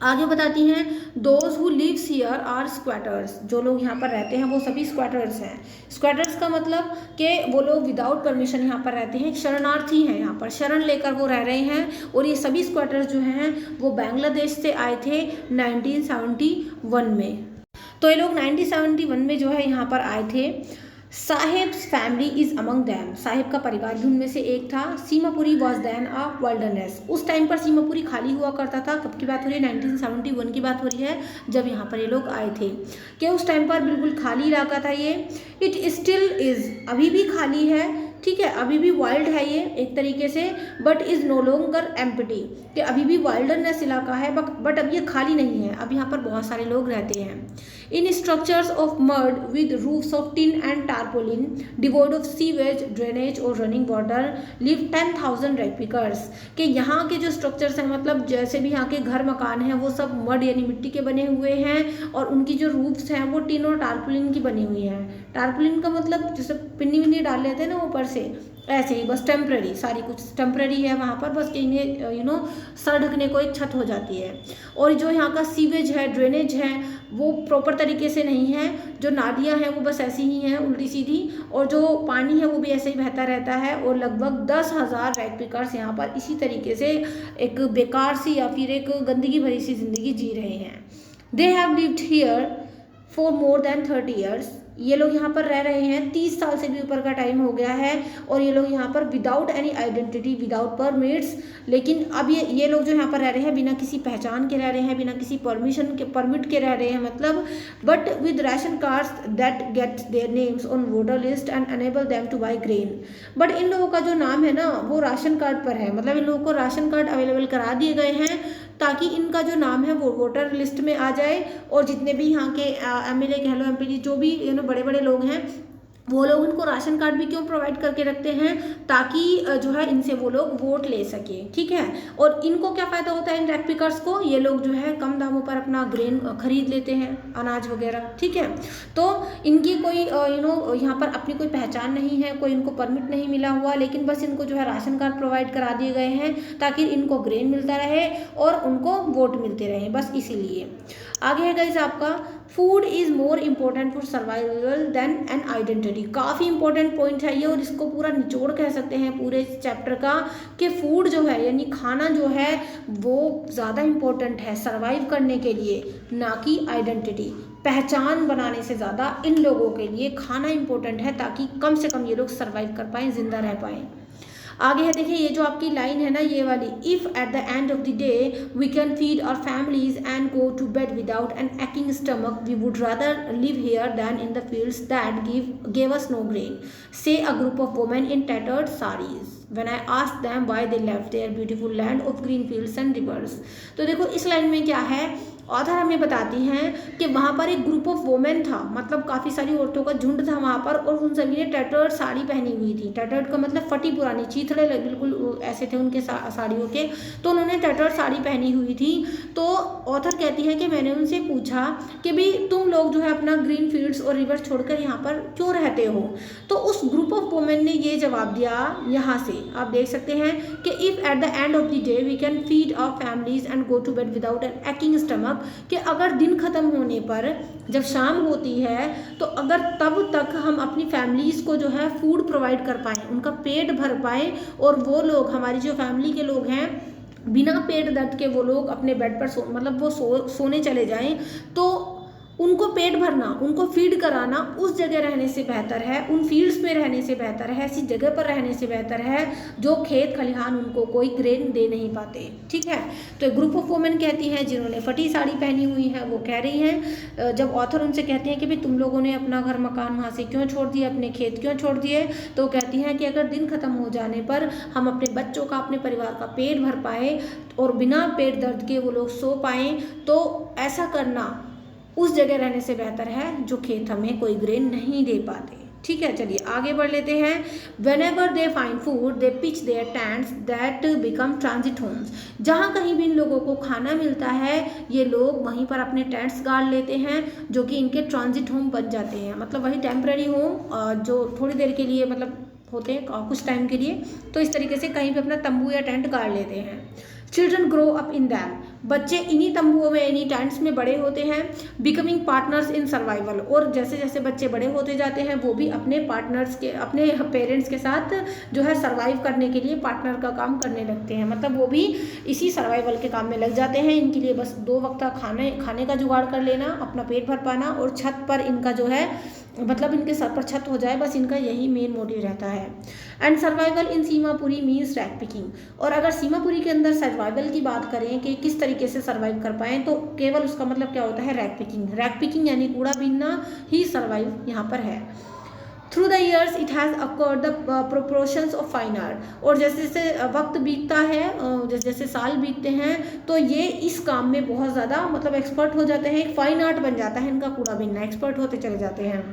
आगे बताती हैं, those who live here are squatters, जो लोग यहाँ पर रहते हैं वो सभी स्क्वैटर्स हैं। स्क्वैटर्स का मतलब कि वो लोग विदाउट परमिशन यहाँ पर रहते हैं, शरणार्थी हैं, यहाँ पर शरण लेकर वो रह रहे हैं। और ये सभी स्क्वैटर्स जो हैं वो बांग्लादेश से आए थे 1971 में। तो ये लोग 1971 में जो है यहाँ पर आए थे। Saheb's family is among them, Saheb का परिवार भी उनमें से एक था। Seemapuri was then a wilderness, उस टाइम पर सीमापुरी खाली हुआ करता था। कब की बात हो रही है? 1971 की बात हो रही है, जब यहाँ पर ये लोग आए थे। कि उस टाइम पर बिल्कुल खाली इलाका था ये। इट स्टिल इज़, अभी भी खाली है, ठीक है, अभी भी वाइल्ड है ये एक तरीके से, but is no longer empty, कि अभी भी वाइल्डरनेस इलाका है, बट अब ये खाली नहीं है, अब यहाँ पर बहुत सारे लोग रहते हैं। In structures of mud with roofs of tin and tarpaulin devoid of sewage, drainage और running water live 10,000 rag pickers, कि यहाँ के जो स्ट्रक्चर्स हैं, मतलब जैसे भी यहाँ के घर मकान हैं वो सब मड यानी मिट्टी के बने हुए हैं, और उनकी जो रूफ्स हैं वो टिन और टारपोलिन की बनी हुई हैं। टारपोलिन का मतलब जैसे पिन्नी विन्नी डाल लेते हैं ना ऊपर से, ऐसे ही बस टेम्प्रेरी, सारी कुछ टेम्प्रेरी है वहाँ पर, बस इन्हें सर ढकने को एक छत हो जाती है। और जो यहाँ का सीवेज है, ड्रेनेज है, वो प्रॉपर तरीके से नहीं है, जो नालियाँ हैं वो बस ऐसी ही हैं उल्टी सीधी, और जो पानी है वो भी ऐसे ही बहता रहता है। और लगभग 10,000 रैग पिकर्स यहाँ पर इसी तरीके से एक बेकार सी या फिर एक गंदगी भरी सी ज़िंदगी जी रहे हैं। They have lived here for more than 30 years, ये लोग यहाँ पर रह रहे हैं, 30 साल से भी ऊपर का टाइम हो गया है। और ये लोग यहाँ पर without any identity, without permits, लेकिन अब ये लोग जो यहाँ पर रह रहे हैं बिना किसी पहचान के रह रहे हैं, बिना किसी परमिट के रह रहे हैं, मतलब, but with ration cards that get their names on voter list and enable them to buy grain. But इन लोगों का जो नाम है ना वो राशन कार्ड पर है, मतलब इन लोगों को राशन कार्ड अवेलेबल करा दिए गए हैं ताकि इनका जो नाम है वो वोटर लिस्ट में आ जाए। और जितने भी यहाँ के एमएलए कह लो, एमपी, जो भी बड़े बड़े लोग हैं, वो लोग उनको राशन कार्ड भी क्यों प्रोवाइड करके रखते हैं, ताकि जो है इनसे वो लोग वोट ले सके, ठीक है। और इनको क्या फ़ायदा होता है इन रैग पिकर्स को, ये लोग जो है कम दामों पर अपना ग्रेन खरीद लेते हैं, अनाज वगैरह, ठीक है। तो इनकी कोई यहाँ पर अपनी कोई पहचान नहीं है, कोई इनको परमिट नहीं मिला हुआ, लेकिन बस इनको जो है राशन कार्ड प्रोवाइड करा दिए गए हैं ताकि इनको ग्रेन मिलता रहे और उनको वोट मिलते रहे, बस इसीलिए। आगे है गाइस आपका, food is more important for survival than an identity. काफ़ी इंपॉर्टेंट पॉइंट है ये, और इसको पूरा निचोड़ कह सकते हैं पूरे चैप्टर का, कि फूड जो है यानी खाना जो है वो ज़्यादा इम्पोर्टेंट है सर्वाइव करने के लिए, ना कि आइडेंटिटी। पहचान बनाने से ज़्यादा इन लोगों के लिए खाना इम्पोर्टेंट है, ताकि कम से कम ये लोग सर्वाइव कर पाएँ, जिंदा रह पाएँ। आगे है, देखिए ये जो आपकी लाइन है ना ये वाली, if at the end of the day we can feed our families and go to bed without an aching stomach we would rather live here than in the fields that give us no grain, says a group of women in tattered saris when I asked them why they left their beautiful land of green fields and rivers। तो देखो इस line में क्या है, author हमें बताती हैं कि वहाँ पर एक ग्रुप ऑफ वोमेन था, मतलब काफ़ी सारी औरतों का झुंड था वहाँ पर, और उन सभी ने टैटर्ड साड़ी पहनी हुई थी। टैटर्ड का मतलब फटी पुरानी, चीथड़े बिल्कुल ऐसे थे उनके साड़ियों के, तो उन्होंने टैटर्ड साड़ी पहनी हुई थी। तो ऑथर कहती है कि मैंने उनसे पूछा कि भाई तुम लोग जो है अपना ग्रीन फील्ड्स और रिवर छोड़कर यहाँ पर क्यों रहते हो। तो उस ग्रुप ऑफ वोमेन ने ये जवाब दिया, यहाँ से आप देख सकते हैं कि if at the end of the day we can feed our families and go to bed without an aching stomach आप कि अगर दिन ख़त्म होने पर जब शाम होती है तो अगर तब तक हम अपनी फैमिलीज़ को जो है फूड प्रोवाइड कर पाएँ, उनका पेट भर पाएँ, और वो लोग, हमारी जो फैमिली के लोग हैं, बिना पेट दर्द के वो लोग अपने बेड पर मतलब वो सोने चले जाएं, तो उनको पेट भरना, उनको फीड कराना उस जगह रहने से बेहतर है, उन फील्ड्स में रहने से बेहतर है, ऐसी जगह पर रहने से बेहतर है जो खेत खलिहान उनको कोई ग्रेन दे नहीं पाते। ठीक है, तो ग्रुप ऑफ वुमेन कहती हैं जिन्होंने फटी साड़ी पहनी हुई है, वो कह रही हैं, जब ऑथर उनसे कहते हैं कि भाई तुम लोगों ने अपना घर मकान वहाँ से क्यों छोड़ दिए, अपने खेत क्यों छोड़ दिए, तो वो कहती हैं कि अगर दिन ख़त्म हो जाने पर हम अपने बच्चों का, अपने परिवार का पेट भर पाए और बिना पेट दर्द के वो लोग सो पाएँ, तो ऐसा करना उस जगह रहने से बेहतर है जो खेत हमें कोई ग्रेन नहीं दे पाते। ठीक है, चलिए आगे बढ़ लेते हैं। Whenever they find food, they pitch their tents that become transit homes। जहाँ कहीं भी इन लोगों को खाना मिलता है, ये लोग वहीं पर अपने टेंट्स गाड़ लेते हैं, जो कि इनके ट्रांजिट होम बन जाते हैं, मतलब वही टेम्पररी होम जो थोड़ी देर के लिए मतलब होते हैं, कुछ टाइम के लिए, तो इस तरीके से कहीं भी अपना तंबू या टेंट गाड़ लेते हैं। Children grow up in them, बच्चे इन्हीं तंबुओं में, इन्हीं टेंट्स में बड़े होते हैं। बिकमिंग पार्टनर्स इन सर्वाइवल, और जैसे जैसे बच्चे बड़े होते जाते हैं वो भी अपने पार्टनर्स के, अपने पेरेंट्स के साथ जो है सर्वाइव करने के लिए पार्टनर का काम करने लगते हैं, मतलब वो भी इसी सर्वाइवल के काम में लग जाते हैं। इनके लिए बस 2 वक्त का खाने का जुगाड़ कर लेना, अपना पेट भर पाना, और छत पर इनका जो है मतलब इनके सर पर छत हो जाए, बस इनका यही मेन मोटिव रहता है। And survival in Seemapuri means rag picking, और अगर सीमापुरी के अंदर सर्वाइवल की बात करें कि किस तरीके से सर्वाइव कर पाएँ, तो केवल उसका मतलब क्या होता है, रैक पिकिंग। रैक पिकिंग यानी कूड़ा बीनना ही सर्वाइव यहाँ पर है। Through the years it has occurred the proportions of fine art, और जैसे जैसे वक्त बीतता है, जैसे जैसे साल बीतते हैं, तो ये इस काम में बहुत ज़्यादा मतलब एक्सपर्ट हो जाते हैं, एक फाइन आर्ट बन जाता है इनका कूड़ा बीनना, एक्सपर्ट होते चले जाते हैं।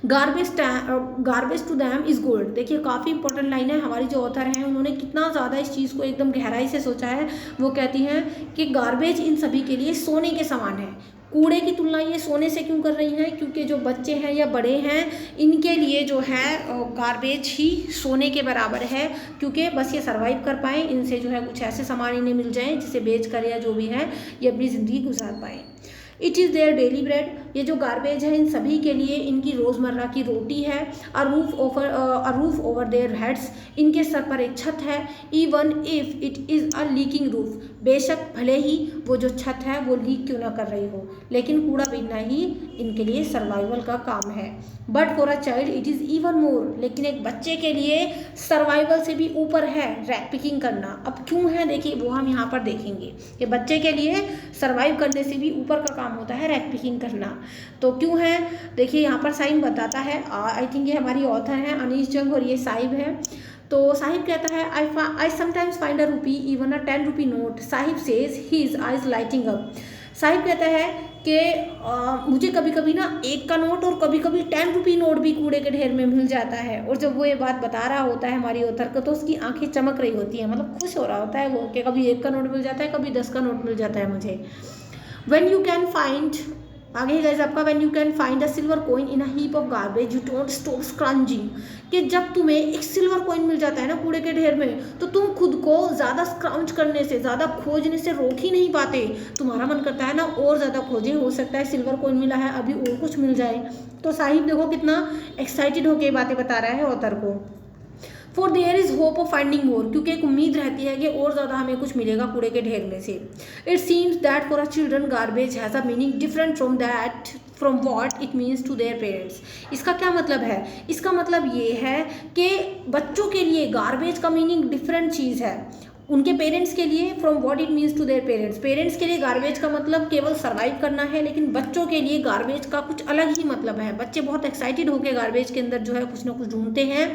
Garbage to them is gold, देखिए काफ़ी इंपॉर्टेंट लाइन है, हमारी जो ऑथर हैं उन्होंने कितना ज़्यादा इस चीज़ को एकदम गहराई से सोचा है। वो कहती हैं कि गार्बेज इन सभी के लिए सोने के समान है। कूड़े की तुलना ये सोने से क्यों कर रही हैं, क्योंकि जो बच्चे हैं या बड़े हैं इनके लिए जो है गार्बेज ही सोने के बराबर है, क्योंकि बस ये सर्वाइव कर पाएँ, इनसे जो है कुछ ऐसे सामान इन्हें मिल जाएँ जिसे बेच कर या जो भी है ये अपनी ज़िंदगी गुजार पाएँ। It is their daily bread, ये जो गार्बेज है इन सभी के लिए इनकी रोज़मर्रा की रोटी है। A roof over their heads, इनके सर पर एक छत है। Even if it is a leaking roof, बेशक भले ही वो जो छत है वो लीक क्यों ना कर रही हो, लेकिन कूड़ा बीनना ही इनके लिए सर्वाइवल का काम है। But for a child it is even more, लेकिन एक बच्चे के लिए सर्वाइवल से भी ऊपर है रैक पिकिंग करना। अब क्यों है, देखिए वो हम यहाँ पर देखेंगे कि बच्चे के लिए सर्वाइव करने से भी ऊपर का काम होता है रैक पिकिंग करना। तो क्यों है, देखिए यहाँ पर साहिब बताता है, आई थिंक ये हमारी ऑथर हैं अनीस जंग और ये साहिब है। तो साहिब कहता है आई समटाइम्स फाइंड अ रूपी इवन अ 10 rupee note, Sahib says his eyes lighting up. Sahib कहता है कि मुझे कभी कभी ना 1 का नोट और कभी कभी 10 रुपी नोट भी कूड़े के ढेर में मिल जाता है, और जब वो ये बात बता रहा होता है हमारी ऑथर को तो उसकी आंखें चमक रही होती हैं, मतलब खुश हो रहा होता है वो कि कभी 1 का नोट मिल जाता है, कभी 10 का नोट मिल जाता है मुझे। When you can find, आगे गाइस आपका when you can find a silver coin in a heap of garbage you don't stop scrounging, कि जब तुम्हें एक सिल्वर कॉइन मिल जाता है ना कूड़े के ढेर में, तो तुम खुद को ज़्यादा स्क्राउंज करने से, ज़्यादा खोजने से रोक ही नहीं पाते, तुम्हारा मन करता है ना और ज़्यादा खोजें, हो सकता है सिल्वर कॉइन मिला है अभी और कुछ मिल जाए। तो साहिब देखो कितना एक्साइटेड होकर बातें बता रहा है ऑथर को। For there is hope of finding more, क्योंकि एक उम्मीद रहती है कि और ज़्यादा हमें कुछ मिलेगा कूड़े के ढेर में से। It seems that for a children garbage has a meaning different from what it means to their parents. इसका क्या मतलब है, इसका मतलब ये है कि बच्चों के लिए गार्बेज का मीनिंग डिफरेंट चीज़ है उनके पेरेंट्स के लिए, from what it means to their parents. Parents के लिए गार्बेज का मतलब केवल सर्वाइव करना है, लेकिन बच्चों के लिए गार्बेज का कुछ अलग ही मतलब है। बच्चे बहुत एक्साइटेड होकर गार्बेज के अंदर जो है कुछ ना कुछ ढूंढते हैं।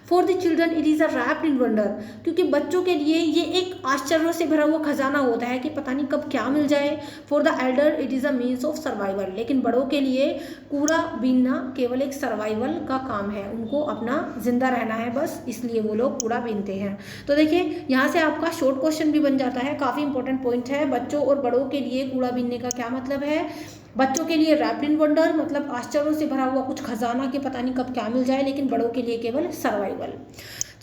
For the children it is a wrapped in wonder, क्योंकि बच्चों के लिए ये एक आश्चर्यों से भरा हुआ खजाना होता है कि पता नहीं कब क्या मिल जाए। For the Elder it is a means of survival, लेकिन बड़ों के लिए कूड़ा बीनना केवल एक सर्वाइवल का काम है, उनको अपना जिंदा रहना है बस, इसलिए वो लोग कूड़ा बीनते हैं। तो देखिए यहाँ से आपका शॉर्ट क्वेश्चन भी बन जाता है, काफ़ी इंपॉर्टेंट पॉइंट है। बच्चों और बड़ों के लिए कूड़ा बीनने का क्या मतलब है। बच्चों के लिए रैप्ड इन वंडर, मतलब आश्चर्यों से भरा हुआ कुछ खजाना कि पता नहीं कब क्या मिल जाए, लेकिन बड़ों के लिए केवल सर्वाइवल।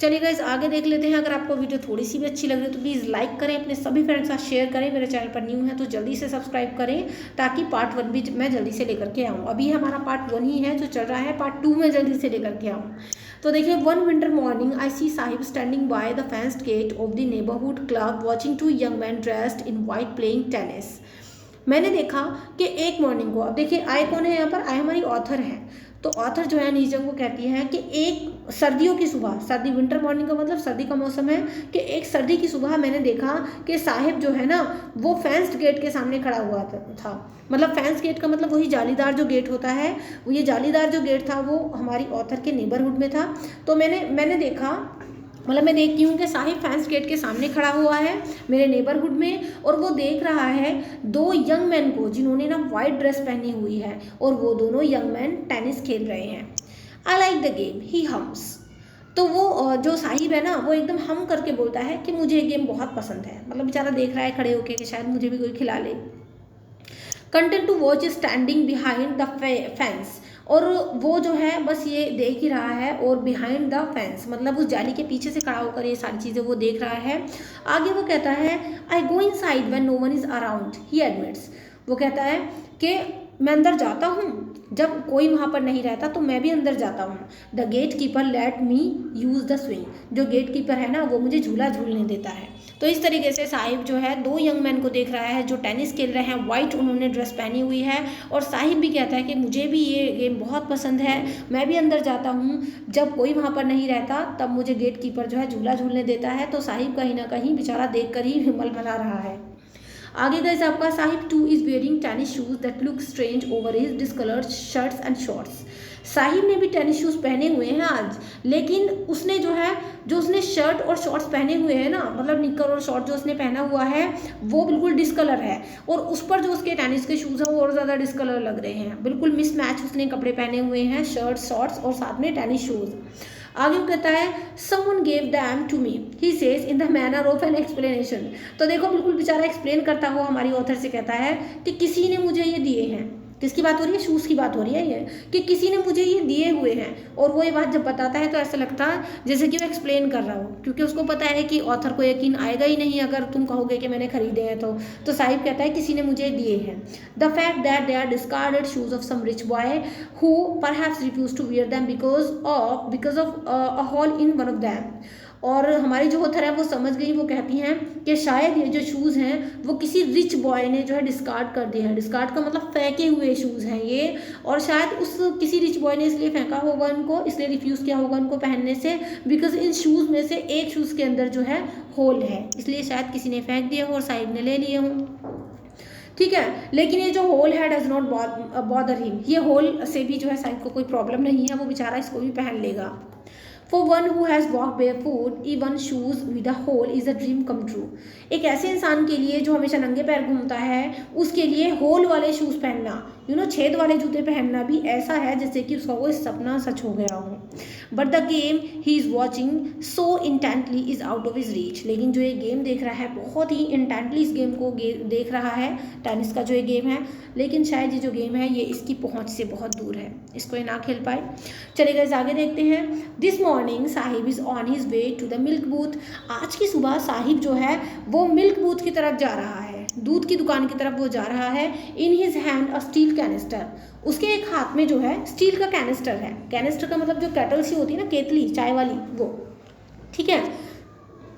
चलिए गाइस आगे देख लेते हैं। अगर आपको वीडियो थोड़ी सी भी अच्छी लग रही है तो प्लीज़ लाइक करें, अपने सभी फ्रेंड्स के साथ शेयर करें। मेरे चैनल पर न्यू है तो जल्दी से सब्सक्राइब करें ताकि पार्ट 1 भी मैं जल्दी से लेकर के आऊँ। अभी हमारा पार्ट 1 ही है जो चल रहा है, पार्ट 2 में जल्दी से लेकर के आऊँ। तो देखिए, one winter morning I see Saheb standing by the fenced gate of the neighbourhood club watching 2 young man dressed in white playing tennis. मैंने देखा कि एक मॉर्निंग को, अब देखिए आई कौन है यहाँ पर, आई हमारी ऑथर है। तो ऑथर जो है नीजम को कहती है कि एक सर्दियों की सुबह, सर्दी विंटर मॉर्निंग का मतलब सर्दी का मौसम है, कि एक सर्दी की सुबह मैंने देखा कि साहिब जो है ना वो फेंस्ड गेट के सामने खड़ा हुआ था। मतलब फेंस गेट का मतलब वही जालीदार जो गेट होता है, वो ये जालीदार जो गेट था वो हमारी ऑथर के नेबरहुड में था। तो मैंने देखा, मतलब मैं देखती हूँ कि साहिब फेंस गेट के सामने खड़ा हुआ है मेरे नेबरहुड में, और वो देख रहा है 2 यंग मैन को जिन्होंने ना वाइट ड्रेस पहनी हुई है, और वो दोनों यंग मैन टेनिस खेल रहे हैं। I like the game he hums. तो वो जो साहिब है ना वो एकदम हम करके बोलता है कि मुझे ये गेम बहुत पसंद है। मतलब बेचारा देख रहा है खड़े होके कि शायद मुझे भी कोई खिला ले। Content to watch standing behind the fence, और वो जो है बस ये देख ही रहा है, और बिहाइंड द फेंस मतलब उस जाली के पीछे से खड़ा होकर ये सारी चीज़ें वो देख रहा है। आगे वो कहता है I go inside when no one is around he admits. वो कहता है कि मैं अंदर जाता हूँ जब कोई वहाँ पर नहीं रहता, तो मैं भी अंदर जाता हूँ। The gatekeeper let me use the swing, जो गेट कीपर है ना वो मुझे झूला झूलने देता है। तो इस तरीके से साहिब जो है 2 यंग मैन को देख रहा है जो टेनिस खेल रहे हैं, वाइट उन्होंने ड्रेस पहनी हुई है, और साहिब भी कहता है कि मुझे भी ये गेम बहुत पसंद है, मैं भी अंदर जाता हूँ जब कोई वहाँ पर नहीं रहता, तब मुझे गेट कीपर जो है झूला झूलने देता है। तो साहिब कहीं ना कहीं बेचारा देख कर ही मलमला रहा है। आगे गाइस आपका Sahib two is wearing tennis shoes that look strange over his discoloured shirts and shorts. Sahib ने भी टेनिस शूज़ पहने हुए हैं आज, लेकिन उसने जो उसने शर्ट और शॉर्ट्स पहने हुए हैं ना, मतलब निक्कर और शॉर्ट जो उसने पहना हुआ है वो बिल्कुल डिस्कलर है, और उस पर जो उसके टेनिस के शूज़ हैं वो और ज़्यादा डिस्कलर लग रहे हैं। बिल्कुल मिसमैच उसने कपड़े पहने हुए हैं, शर्ट शॉर्ट्स और साथ में टेनिस शूज़। आगे वो कहता है someone gave them to me he says in the manner of an explanation। तो देखो बिल्कुल बेचारा एक्सप्लेन करता हुआ हमारी ऑथर से कहता है कि किसी ने मुझे ये दिए हैं। किसकी बात हो रही है? शूज़ की बात हो रही है ये, कि किसी ने मुझे ये दिए हुए हैं। और वो ये बात जब बताता है तो ऐसा लगता है जैसे कि वो एक्सप्लेन कर रहा हो, क्योंकि उसको पता है कि ऑथर को यकीन आएगा ही नहीं अगर तुम कहोगे कि मैंने खरीदे हैं। तो साहिब कहता है किसी ने मुझे दिए हैं। The fact that they are discarded shoes of some rich boy who perhaps refuse to wear them because of a hole in one of them. और हमारी जो ऑथर है वो समझ गई, वो कहती हैं कि शायद ये जो शूज़ हैं वो किसी रिच बॉय ने जो है डिस्कार्ड कर दिए हैं। डिस्कार्ड का मतलब फेंके हुए शूज़ हैं ये, और शायद उस किसी रिच बॉय ने इसलिए फेंका होगा उनको, इसलिए रिफ्यूज़ किया होगा उनको पहनने से, बिकॉज इन शूज़ में से एक शूज़ के अंदर जो है होल है, इसलिए शायद किसी ने फेंक दिया हो और साइड ने ले लिए हों। ठीक है, लेकिन ये जो होल है डज नॉट बॉदर हिम, ये होल से भी जो है साइड को कोई प्रॉब्लम नहीं है, वो बेचारा इसको भी पहन लेगा। For one who has walked barefoot, even shoes with a hole is a dream come true। एक ऐसे इंसान के लिए जो हमेशा नंगे पैर घूमता है, उसके लिए होल वाले शूज़ पहनना, छेद वाले जूते पहनना भी ऐसा है जैसे कि उसका कोई सपना सच हो गया हो। But the game he is watching so intently is out of his reach. लेकिन जो ये गेम देख रहा है बहुत ही इंटेंटली इस गेम को देख रहा है, टेनिस का जो ये गेम है, लेकिन शायद ये जो गेम है ये इसकी पहुंच से बहुत दूर है, इसको ये ना खेल पाए। चलिए गाइस आगे देखते हैं। This morning Saheb is on his way to the milk booth. आज की सुबह साहिब जो है वो मिल्क बूथ की तरफ जा रहा है, दूध की दुकान की तरफ वो जा रहा है। In his hand a steel canister, उसके एक हाथ में जो है स्टील का कैनिस्टर है। कैनिस्टर का मतलब जो केटल सी होती है ना, केतली चाय वाली, वो। ठीक है,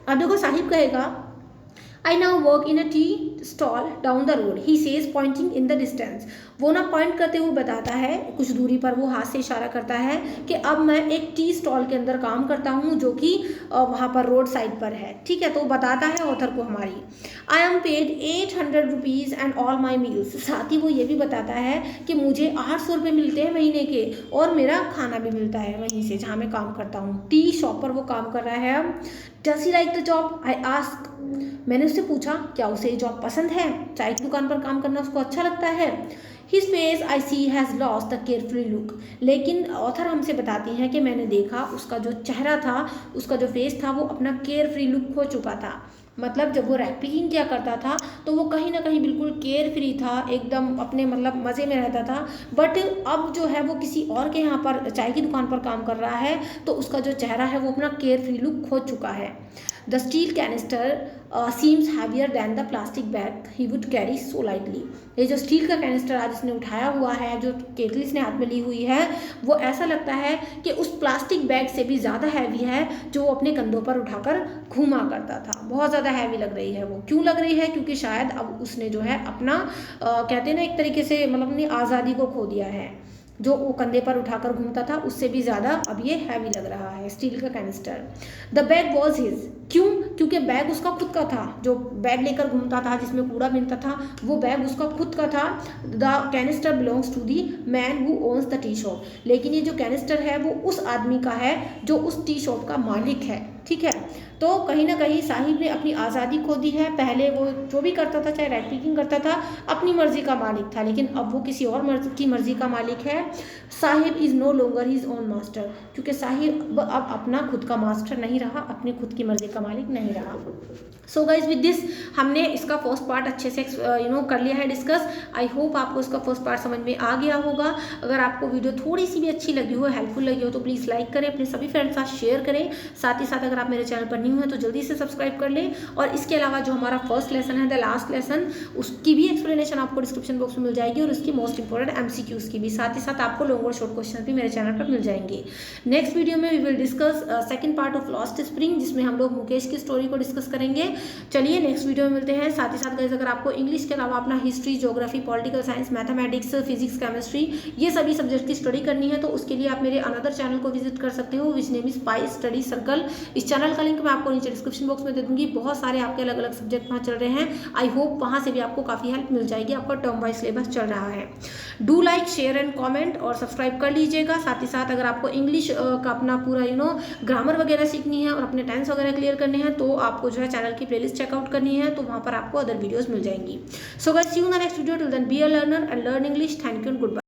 अब देखो साहिब कहेगा I now work in a tea stall down the road, he says pointing in the distance। वो ना पॉइंट करते हुए बताता है, कुछ दूरी पर वो हाथ से इशारा करता है कि अब मैं एक टी स्टॉल के अंदर काम करता हूँ जो कि वहाँ पर रोड साइड पर है। ठीक है, तो बताता है ऑथर को हमारी I am paid 800 rupees and all my meals. साथ ही वो ये भी बताता है कि मुझे 800 रुपये मिलते हैं महीने के, और मेरा खाना भी मिलता है वहीं से जहाँ मैं काम करता हूँ। टी शॉप पर वो काम कर रहा है। अब does he like the job I ask, मैंने उससे पूछा क्या उसे ये जॉब पसंद है, चाय की दुकान पर काम करना उसको अच्छा लगता है। His face I see has lost the carefree look। लेकिन ऑथर हमसे बताती हैं कि मैंने देखा उसका जो चेहरा था, उसका जो फेस था वो अपना केयर फ्री लुक खो चुका था। मतलब जब वो रैक पिकिंग किया करता था तो वो कहीं ना कहीं बिल्कुल केयर फ्री था, एकदम अपने मतलब मज़े में रहता था। बट अब जो है वो किसी और के यहाँ पर चाय की दुकान पर काम कर रहा है, तो उसका जो चेहरा है वो अपना केयर फ्री लुक खो चुका है। The steel canister seems heavier than the plastic bag he would carry so lightly. ये जो स्टील का कैनिस्टर आज इसने उठाया हुआ है, जो केतली इसने हाथ में ली हुई है, वो ऐसा लगता है कि उस प्लास्टिक बैग से भी ज़्यादा हैवी है जो वो अपने कंधों पर उठाकर घूमा करता था। बहुत ज़्यादा हैवी लग रही है वो। क्यों लग रही है? क्योंकि शायद अब उसने जो है अपना कहते हैं ना एक तरीके से मतलब अपनी आज़ादी को खो दिया है। जो वो कंधे पर उठाकर घूमता था उससे भी ज़्यादा अब ये हैवी लग रहा है स्टील का canister. The bag was his. क्यों? क्योंकि बैग उसका खुद का था। जो बैग लेकर घूमता था जिसमें कूड़ा मिलता था, वो बैग उसका खुद का था। The canister belongs to the man who owns the tea shop. लेकिन ये जो कैनिस्टर है वो उस आदमी का है जो उस टी शॉप का मालिक है। ठीक है, तो कहीं ना कहीं साहिब ने अपनी आज़ादी खो दी है। पहले वो जो भी करता था, चाहे रैक पिकिंग करता था, अपनी मर्जी का मालिक था, लेकिन अब वो किसी और की मर्जी का मालिक है। Saheb is no longer his own master. क्योंकि साहिब अब अपना खुद का मास्टर नहीं रहा, अपनी खुद की मर्जी का मालिक नहीं रहा। सो गाइज विद दिस हमने इसका फर्स्ट पार्ट अच्छे से कर लिया है डिस्कस। आई होप आपको इसका फर्स्ट पार्ट समझ में आ गया होगा। अगर आपको वीडियो थोड़ी सी भी अच्छी लगी हो, हेल्पफुल लगी हो, तो प्लीज़ लाइक करें, अपने सभी फ्रेंड्स के साथ शेयर करें। साथ ही साथ अगर आप मेरे चैनल पर न्यू हैं तो जल्दी से सब्सक्राइब कर लें। और इसके अलावा जो हमारा फर्स्ट लेसन है, द लास्ट लेसन, उसकी भी एक्सप्लेनेशन आपको डिस्क्रिप्शन बॉक्स में मिल जाएगी, और उसकी मोस्ट इंपॉर्टेंट MCQs की भी। साथ ही साथ आपको लॉन्ग और शॉर्ट क्वेश्चन भी मेरे चैनल पर मिल जाएंगे। नेक्स्ट वीडियो में we will discuss second part of lost spring, जिसमें हम लोग मुकेश की स्टोरी को डिस्कस करेंगे। चलिए नेक्स्ट वीडियो में मिलते हैं। साथ ही साथ गाइस अगर आपको इंग्लिश के अलावा अपना history, geography, political science, mathematics, physics, chemistry, ये सभी सब्जेक्ट की स्टडी करनी है, तो उसके लिए आप मेरे अनदर चैनल को विजिट कर सकते हो, विच name is spice study circle. इस चैनल का लिंक मैं आपको नीचे डिस्क्रिप्शन बॉक्स में दे दूंगी। बहुत सारे आपके अलग अलग सब्जेक्ट वहाँ चल रहे हैं। आई होप वहाँ से भी आपको काफ़ी हेल्प मिल जाएगी। आपका टर्म वाइज सिलेबस चल रहा है। Do like, share and comment और सब्सक्राइब कर लीजिएगा। साथ ही साथ अगर आपको इंग्लिश का अपना पूरा ग्रामर वगैरह सीखनी है और अपने टेंस वगैरह क्लियर करने हैं, तो आपको जो है चैनल की प्लेलिस्ट चेकआउट करनी है, तो वहाँ पर आपको अदर वीडियोस मिल जाएंगी। So guys see you in the next video. Till then be a learner and learn English. Thank you and good bye.